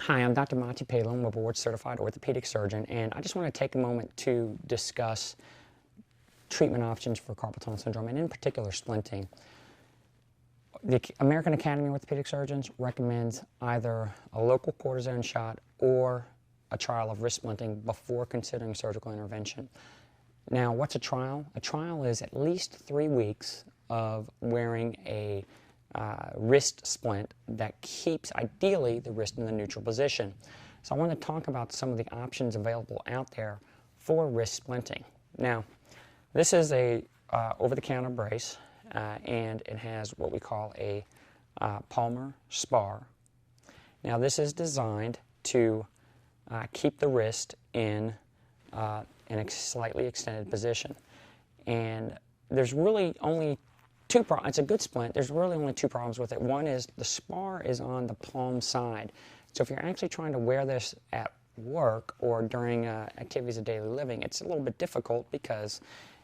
Hi, I'm Dr. Palo. I'm a board-certified orthopedic surgeon, and I just want to take a moment to discuss treatment options for carpal tunnel syndrome, and in particular, splinting. The American Academy of Orthopedic Surgeons recommends either a local cortisone shot or a trial of wrist splinting before considering surgical intervention. Now, what's a trial? A trial is at least 3 weeks of wearing a wrist splint that keeps, ideally, the wrist in the neutral position. So I want to talk about some of the options available out there for wrist splinting. Now, this is a over-the-counter brace, and it has what we call a palmar spar. Now, this is designed to keep the wrist in a slightly extended position. And there's really only two problems. It's a good splint. There's really only two problems with it. One is the spar is on the palm side. So if you're actually trying to wear this at work or during activities of daily living, it's a little bit difficult because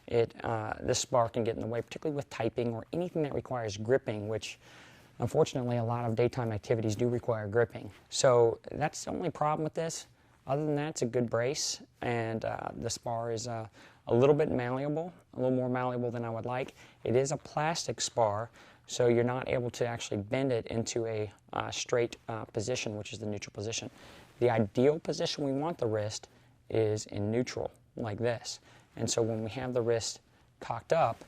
this spar can get in the way, particularly with typing or anything that requires gripping, which unfortunately a lot of daytime activities do require gripping. So that's the only problem with this. Other than that, it's a good brace, and the spar is a little bit malleable, a little more malleable than I would like. It is a plastic spar, so you're not able to actually bend it into a straight position, which is the neutral position. The ideal position we want the wrist is in neutral, like this. And so when we have the wrist cocked up,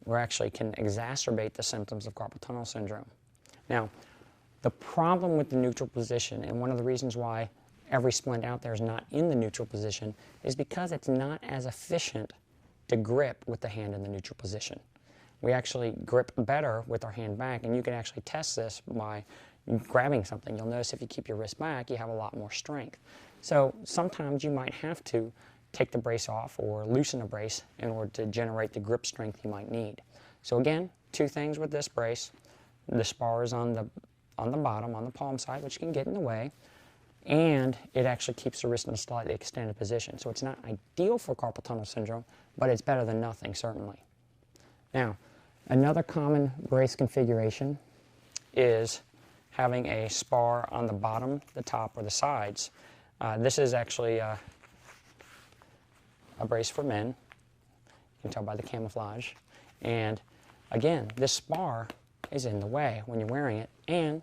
we actually can exacerbate the symptoms of carpal tunnel syndrome. Now, the problem with the neutral position, and one of the reasons why every splint out there is not in the neutral position, is because it's not as efficient to grip with the hand in the neutral position. We actually grip better with our hand back, and you can actually test this by grabbing something. You'll notice if you keep your wrist back, you have a lot more strength. So sometimes you might have to take the brace off or loosen a brace in order to generate the grip strength you might need. So again, two things with this brace. The spar is on the bottom, on the palm side, which can get in the way, and it actually keeps the wrist in a slightly extended position. So it's not ideal for carpal tunnel syndrome, but it's better than nothing, certainly. Now, another common brace configuration is having a spar on the bottom, the top, or the sides. This is actually a brace for men. You can tell by the camouflage. And again, this spar is in the way when you're wearing it, and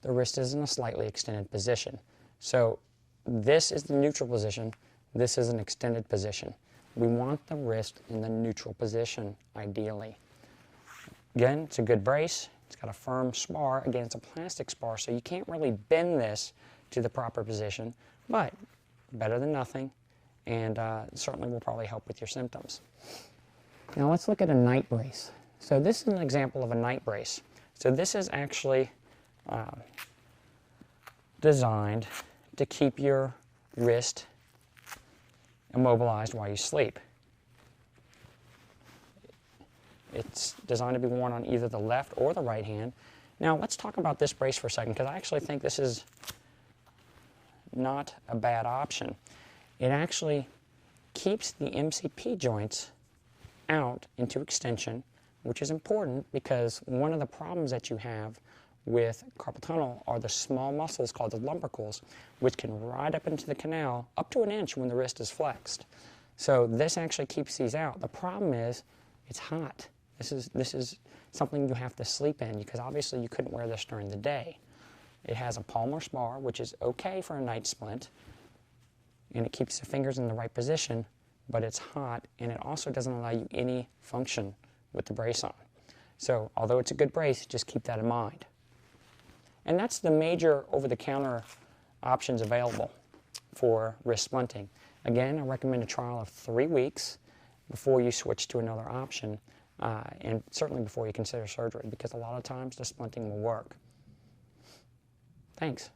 the wrist is in a slightly extended position. So this is the neutral position. This is an extended position. We want the wrist in the neutral position, ideally. Again, it's a good brace. It's got a firm spar. Again, it's a plastic spar, so you can't really bend this to the proper position, but better than nothing, and certainly will probably help with your symptoms. Now let's look at a night brace. So this is an example of a night brace. So this is actually designed to keep your wrist immobilized while you sleep. It's designed to be worn on either the left or the right hand. Now let's talk about this brace for a second, because I actually think this is not a bad option. It actually keeps the MCP joints out into extension, which is important because one of the problems that you have with carpal tunnel are the small muscles called the lumbricals, which can ride up into the canal up to an inch when the wrist is flexed. So this actually keeps these out. The problem is it's hot. This is something you have to sleep in, because obviously you couldn't wear this during the day. It has a palmar spar, which is okay for a night splint, and it keeps the fingers in the right position, but it's hot, and it also doesn't allow you any function with the brace on. So although it's a good brace, just keep that in mind. And that's the major over-the-counter options available for wrist splinting. Again, I recommend a trial of 3 weeks before you switch to another option, and certainly before you consider surgery, because a lot of times the splinting will work. Thanks.